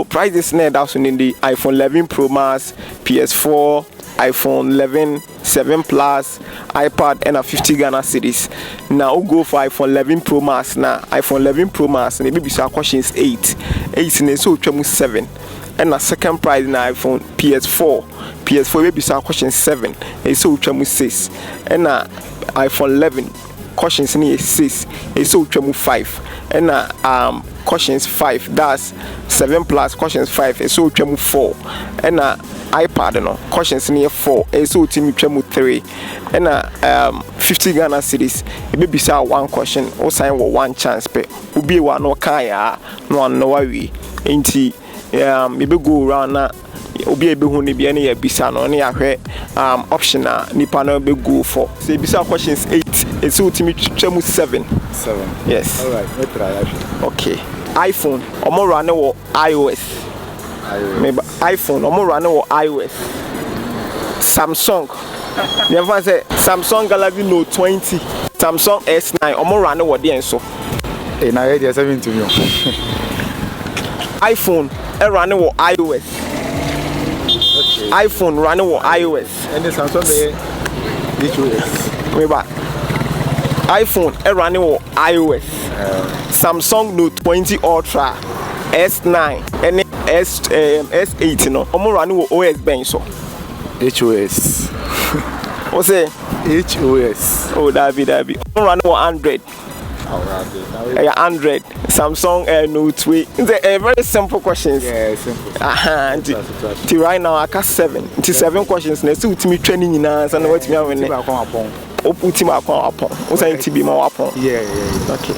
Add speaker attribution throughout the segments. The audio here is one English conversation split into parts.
Speaker 1: prices now that's in the iPhone 11 Pro Max, PS4, iPhone 11, 7 Plus, iPad, and a 50 Ghana cedis. Now we'll go for iPhone 11 Pro Max. Now iPhone 11 Pro Max, and maybe some questions 8 in so 7. And a second prize in iPhone PS4 maybe some questions 7 so 6. And iPhone 11 questions in 6 so 5. And questions 5, that's 7 Plus questions 5 so 4. And iPad no questions near 4 so 3. And 50 Ghana cedis maybe say one question or sign one chance pe ubi wa no kaya no no worry nti maybe go around na obi ebe hu ne bia na ya bisa no na ya hwe option na nipa na be go for say bisa questions 8 so 7. Yes,
Speaker 2: all right, let's try.
Speaker 1: Okay, iPhone omo run wo iOS maybe iPhone omo run wo iOS. Samsung never say Samsung Galaxy Note 20, Samsung S9 omo run wo dey enso
Speaker 2: na ready 7 to me.
Speaker 1: iPhone run wo iOS. Okay. iPhone run wo iOS.
Speaker 2: And the Samsung be HOS.
Speaker 1: Maybe iPhone run wo iOS. Samsung Note 20 Ultra, S9 and S8 no omo run wo OS ben so
Speaker 2: HOS.
Speaker 1: What's it?
Speaker 2: HOS.
Speaker 1: Oh, David. Omo run wo Android. Android, Samsung Note 20. It's very simple questions.
Speaker 2: Yeah, simple.
Speaker 1: Till right now I got 7. Till 7 questions. Next to me training in us and what me I win. Oh, put him upon. What's I to be more upon?
Speaker 2: Yeah.
Speaker 1: Okay.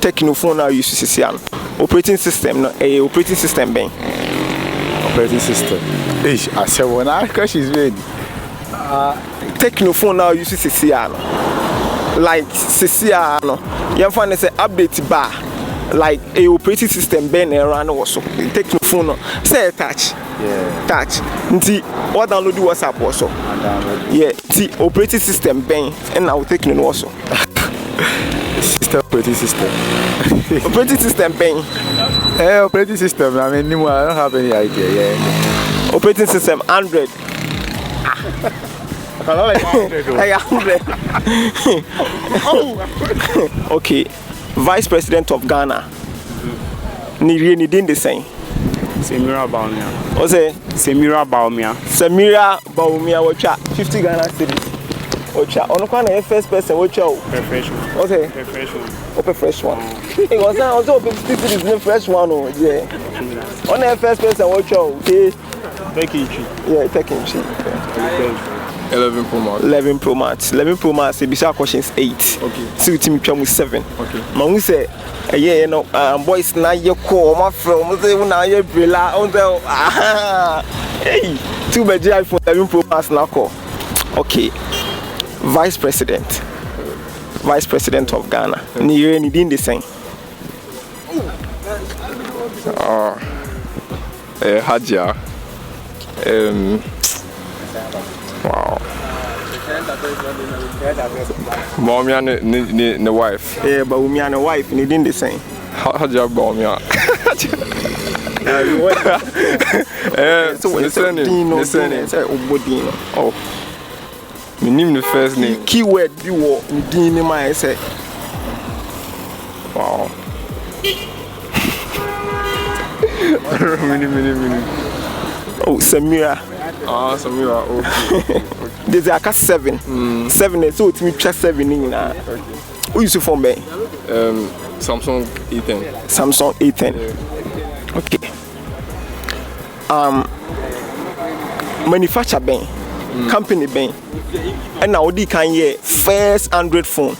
Speaker 1: Techno phone now use to see operating system. No, operating system bang.
Speaker 2: Operating system. I said when I crash is ready.
Speaker 1: Techno phone now use to see like CCR no you find say update bar like a operating system ben around also take no phone no say touch nti what download WhatsApp also yeah the operating system ben and now take no also
Speaker 2: operating system
Speaker 1: operating system ben
Speaker 2: operating system I mean I don't have any idea.
Speaker 1: Operating system Android. Okay, Vice President of Ghana. Ni really didn't the same.
Speaker 3: Semira Baumia.
Speaker 1: What's it?
Speaker 3: Semira Baumia.
Speaker 1: Semira Baumia, watch 50 Ghana cedis. Watch on the first person, watch out.
Speaker 3: Fresh one.
Speaker 1: What's it?
Speaker 3: Fresh one.
Speaker 1: Open fresh one. It was also 50 cedis in fresh one. Yeah. On the first person, watch out. Okay. Take it.
Speaker 2: 11 Pro Max.
Speaker 1: 11 Pro Max. 11 Pro Max. Bisa questions 8.
Speaker 2: Okay.
Speaker 1: So you team try 7.
Speaker 2: Okay.
Speaker 1: Man we say, yeah, you know, boys na ye call my friend. We say na ye brilla. On the hey, 2 beji iPhone 11 Pro Max na call. Okay. Vice President of Ghana. Ni din the same.
Speaker 2: Hajia. Wow. Baumia the wife.
Speaker 1: Yeah, Baumia and the wife needing the same.
Speaker 2: How do you Baumia?
Speaker 1: So listen. Oh.
Speaker 2: My name the first name.
Speaker 1: Keyword you were in my say.
Speaker 2: Wow. Mini.
Speaker 1: Oh, Samira.
Speaker 2: Samira. Okay.
Speaker 1: There's a 7. 7 so it's me 7 in na. Who use phone be?
Speaker 2: Samsung A10.
Speaker 1: Samsung A10.
Speaker 2: Yeah.
Speaker 1: Okay. Manufacturer ben. Company ben. And now they can hear first Android phone.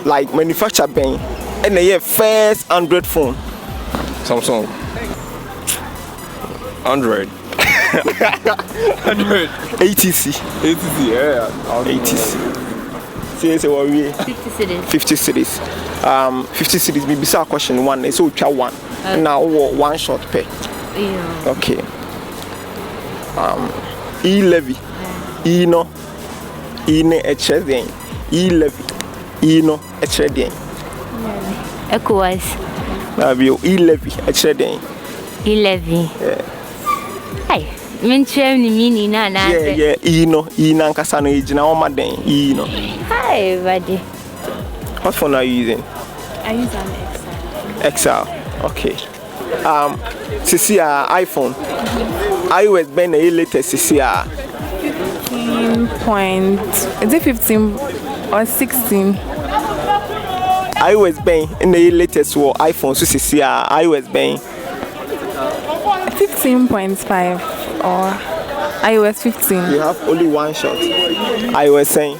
Speaker 1: Like manufacturer ben. And they hear first Android phone.
Speaker 2: Samsung. Android.
Speaker 1: Android. ATC,
Speaker 2: yeah.
Speaker 1: ATC. Say what we
Speaker 4: 50 cities.
Speaker 1: 50 cities. 50 cities. Maybe say question 1. So we one. Now one short pay.
Speaker 4: Yeah.
Speaker 1: Okay. E-levy. E-no. E-ne E-levy. E-no.
Speaker 4: ECOWAS.
Speaker 1: That be E11. Actually, then.
Speaker 4: 11.
Speaker 1: Yeah.
Speaker 4: Hey, mention the meaning na.
Speaker 1: Yeah. E na nkasa no ejina o ma den. E no.
Speaker 4: Hi, buddy.
Speaker 1: What phone are you using?
Speaker 5: I use an
Speaker 1: XR. Okay. CCR iPhone. iOS been a latest CCR.
Speaker 5: 15 is it 15 or 16?
Speaker 1: iOS been in the latest war iPhone so CCR iOS been
Speaker 5: 15.5 or iOS 15.
Speaker 1: you have only one shot. iOS saying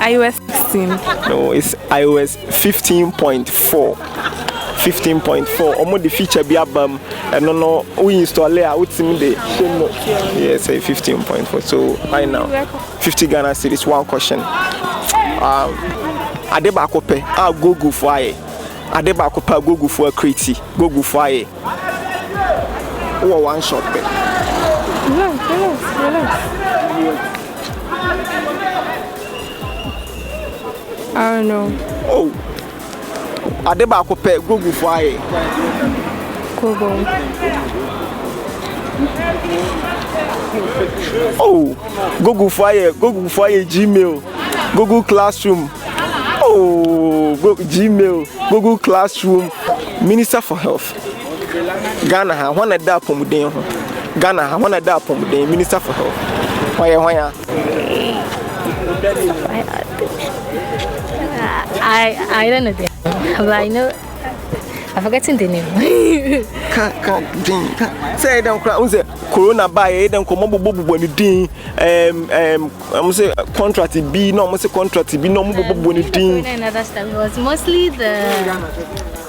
Speaker 5: iOS 16.
Speaker 1: no, it's iOS 15.4. 15.4. Almost the feature be abam and no we install it out in the yeah say 15.4. So right now 50 Ghana cedis. One question. Adeba kope Google for aye. Adeba kope Google for a creative Google for aye. One shot.
Speaker 5: Relax. I don't know.
Speaker 1: Oh. Adeba kope Google for aye.
Speaker 5: Google.
Speaker 1: Oh, Google Fire, Gmail, Google Classroom. Oh, Gmail, Google Classroom. Minister for Health. Ghana ha one da pomuden ho. Ghana ha one da pomuden Minister for Health. Why?
Speaker 4: I don't know, but I know I've forgotten the name.
Speaker 1: Say don't cry. Unse Corona buy them come bobo ni din. Say contract B. No, say contract B. No bobo ni din.
Speaker 4: Another stuff. It was mostly the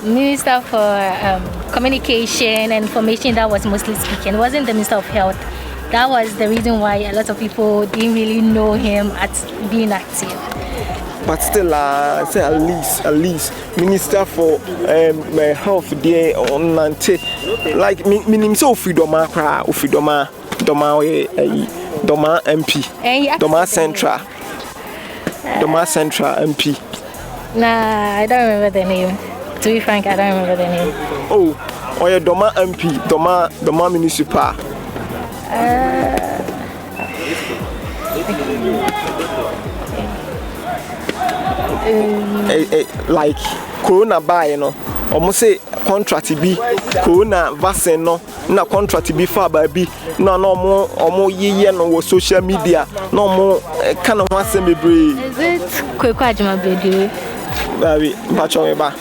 Speaker 4: Minister for Communication and Information that was mostly speaking. It wasn't the Minister of Health. That was the reason why a lot of people didn't really know him at being active.
Speaker 1: But still, say at least Minister for Health there on Nante. Like meaning so Ufidoma MP, Doma Central MP.
Speaker 4: Nah, I don't remember the name. To be frank, I don't remember the name.
Speaker 1: Oh, yeah, Doma MP, Doma Municipal. Like Corona buy, you know. Almost say contract be Corona vaccine no na contract be for baby no more ye no social media no more kind of one semi brave.
Speaker 4: Is it Kwekwa Jamabedu?
Speaker 1: Baby, Bachoneba.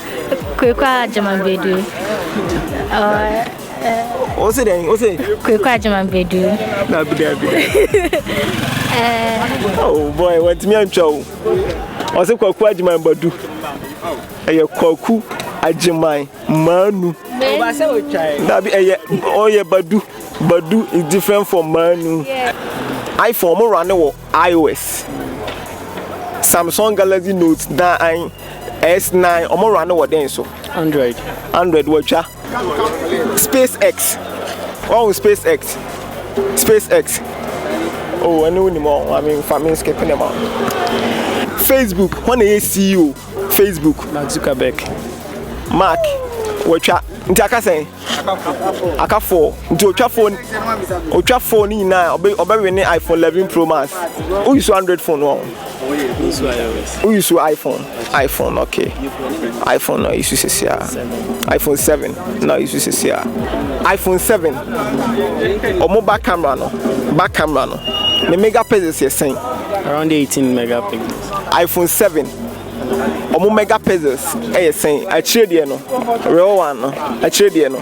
Speaker 4: Kwekwa Jamabedu.
Speaker 1: What's it then? What's it?
Speaker 4: Kwekwa Jamabedu.
Speaker 1: Oh boy, what's me and Joe? I say Kwekwa Jamabedu. Aye Kwaku Ajimai Manu. That be oh yeah Badu is different from Manu.
Speaker 4: Yeah.
Speaker 1: iPhone more run iOS. Samsung Galaxy Note 9 S9 or more run what then so
Speaker 3: Android
Speaker 1: watcha. SpaceX. Oh SpaceX. Oh I know anymore. I mean family skipping them out. Facebook, when a CEO, Facebook,
Speaker 3: Mark Zuckerberg.
Speaker 1: Mark, watcha. Ntaka say, aka 4. Nti otwa phone ni na obe win iPhone 11 Pro Max. Who use Android phone no? Who use iPhone, okay. iPhone no use CCR. iPhone 7 no use CCR. iPhone 7. Omo back camera no. The megapixels you're saying
Speaker 3: Around 18 megapixels.
Speaker 1: iPhone 7. Omo megapixels saying I trade there no. Real one no. I trade there no.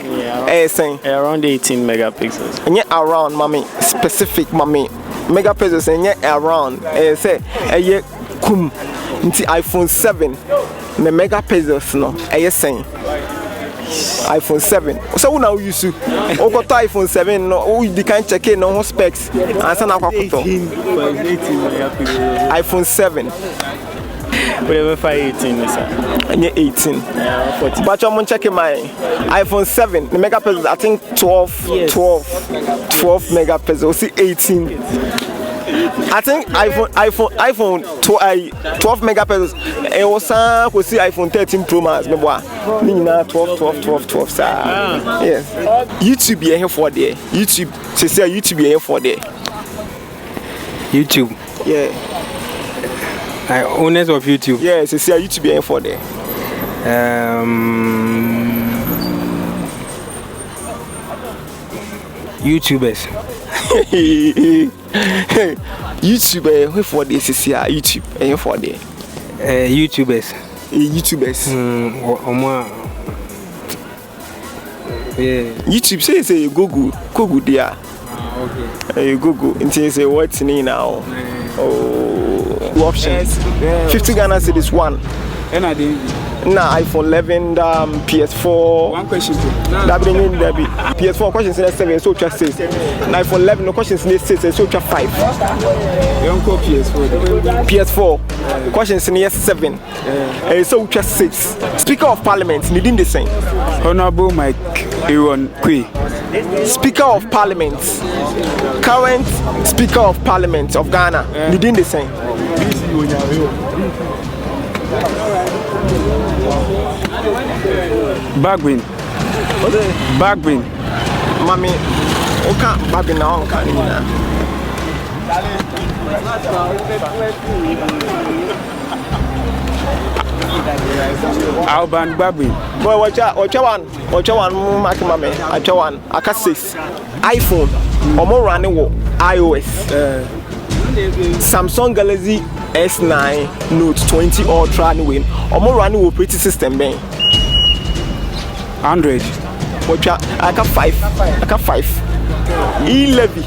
Speaker 1: Saying
Speaker 3: Around 18 megapixels.
Speaker 1: and yet around mommy specific mommy megapixels and yet around say kum nti iPhone 7 the megapixels no saying iPhone 7. So now you use iPhone 7 no you can check in no specs and sana kwakuto iPhone 7
Speaker 3: whatever 518 sir.
Speaker 1: and 18 but I'm checking my iPhone 7 the megapixels I think 12 megapixels see 18 I think iPhone 12 megapixels. It was see iPhone 13 Pro Max. Me boy, 12 sir. Yes. YouTube here for there. YouTube. Say YouTube here for there.
Speaker 6: YouTube.
Speaker 1: Yeah.
Speaker 6: Owners of YouTube.
Speaker 1: Yes, say YouTube here for there.
Speaker 6: YouTubers.
Speaker 1: YouTuber here for this is here. YouTube here for there.
Speaker 6: YouTubers.
Speaker 1: YouTubers.
Speaker 6: Yeah.
Speaker 1: YouTube say Google there. Okay. Google. Until say what's in now. Oh, options. 50 Ghana cedis one.
Speaker 2: And I did.
Speaker 1: Now iPhone 11, PS4.
Speaker 2: One question.
Speaker 1: PS4 questions in 7, so just 6. Now iPhone 11, no questions in 6, so just 5.
Speaker 2: You don't call PS4.
Speaker 1: PS4 questions in 7, so just 6. Speaker of Parliament, needing the same.
Speaker 2: Honorable Mike Elon Kwe.
Speaker 1: Speaker of Parliament, current Speaker of Parliament of Ghana, needing the same.
Speaker 2: Bagwin.
Speaker 1: Mami, okay, Bagwin now,
Speaker 2: Alban Bagwin.
Speaker 1: Boy, watch one, mami, I can 6. iPhone, or more running iOS. Samsung Galaxy S9 Note 20 Ultra anyway. Or more running operating system ben.
Speaker 2: Android.
Speaker 1: Watch I got 5. 11.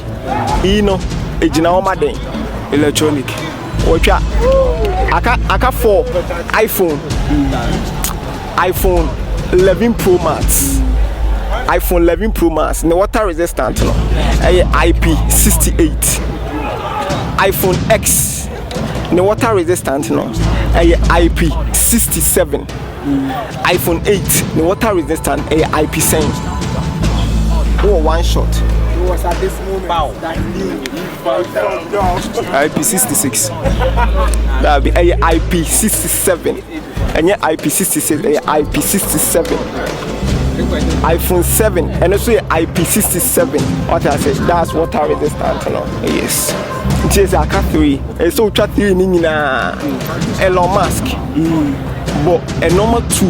Speaker 1: No. Ejina oma den.
Speaker 2: Electronic.
Speaker 1: Watch I got 4. iPhone 11 Pro Max. iPhone 11 Pro Max. No water resistant no. IP68. iPhone X. No water resistant no. IP67. iPhone 8. No water resistant. IP7. Oh, one shot. It was at this moment that
Speaker 2: IP66.
Speaker 1: That'll be IP67. And yeah, IP66. IP67. iPhone 7 and also IP67. What I said, that's water resistant no. Yes. It is a cat 3. It's so chat 3 nina. Elon Musk. But a normal 2.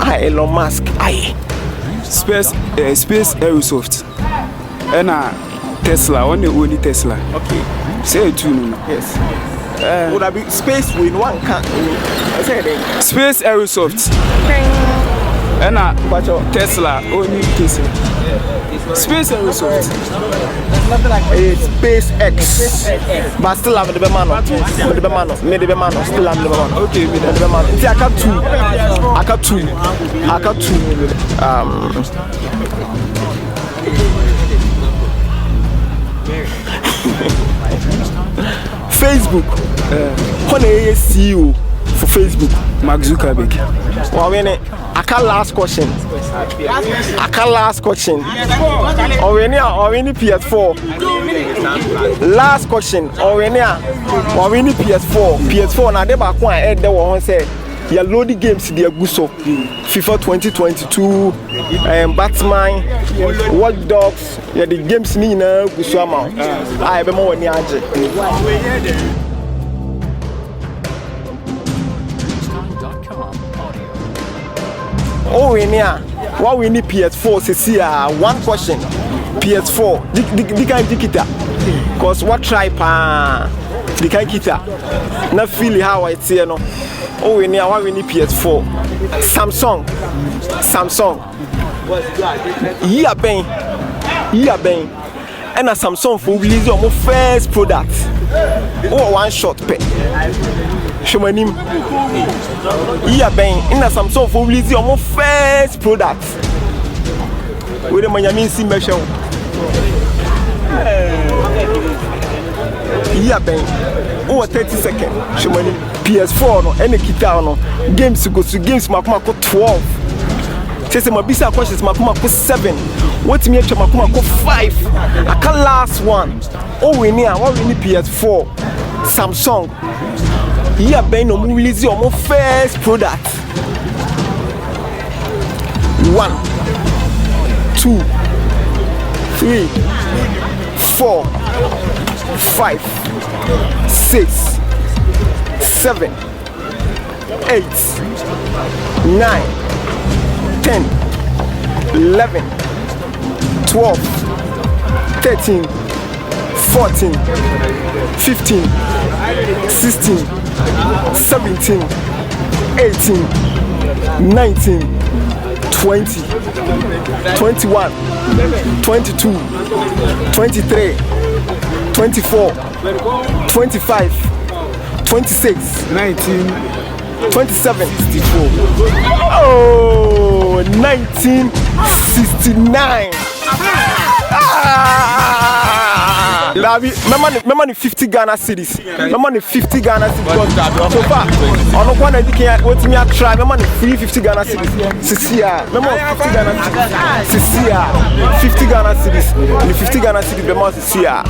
Speaker 1: Elon Musk.
Speaker 2: Space Aerosoft. And Tesla, only Tesla.
Speaker 1: Okay.
Speaker 2: Say it too.
Speaker 1: Yes. Would I be space with one can? I said it.
Speaker 2: Space Aerosoft. And Tesla, only Tesla. Space Aerosoft.
Speaker 1: SpaceX. But still have the Bemano. Still have the Bemano.
Speaker 2: Okay,
Speaker 1: the Bemano. See, I got two. Facebook. When a CEO for Facebook,
Speaker 2: Mark Zuckerberg.
Speaker 1: Well, when I can last question. Or any PS4. Last question. Or any PS4. PS4 now they back one head there one say. You load the games there guso. FIFA 2022, Batman, Watch Dogs. Yeah, the games ni na guso ama. I be more ni aje. Oh, we near. What we need PS4 see one question. PS4. Di kan kita. Cause what try pa. Di kan kita. Na feel how I say no. Oh, we near. What we need PS4. Samsung. Yeah, ben. And a Samsung for release your first product. Oh, one shot pay. Show my name. Yeah, ben. In a Samsung for release your first product. With the Miami Simba. Yeah, ben. Oh, 30 seconds. Show my name. PS4 no, any kita no. Games go to games makuma ko 12. Say my bisa questions makuma ko 7. What me actually makuma ko 5. I can last one. Oh, we need PS4, Samsung. Here, Ben, no release your first product. 1, 2, 3, 4, 5, 6, 7, 8, 9, 10, 11, 12, 13, 14, 15, 16, 17, 18, 19, 20, 21, 22, 23, 24, 25, 26,
Speaker 2: 19.
Speaker 1: 27, 64. Oh, 1969. Remember the 50 Ghana cities. Remember the 50 Ghana cities. So far, on the one that what me try. Remember the 350 Ghana cities. Sisia. Remember 50 Ghana cities. Sisia. 50 Ghana cities. The 50 Ghana cities. Remember Sisia.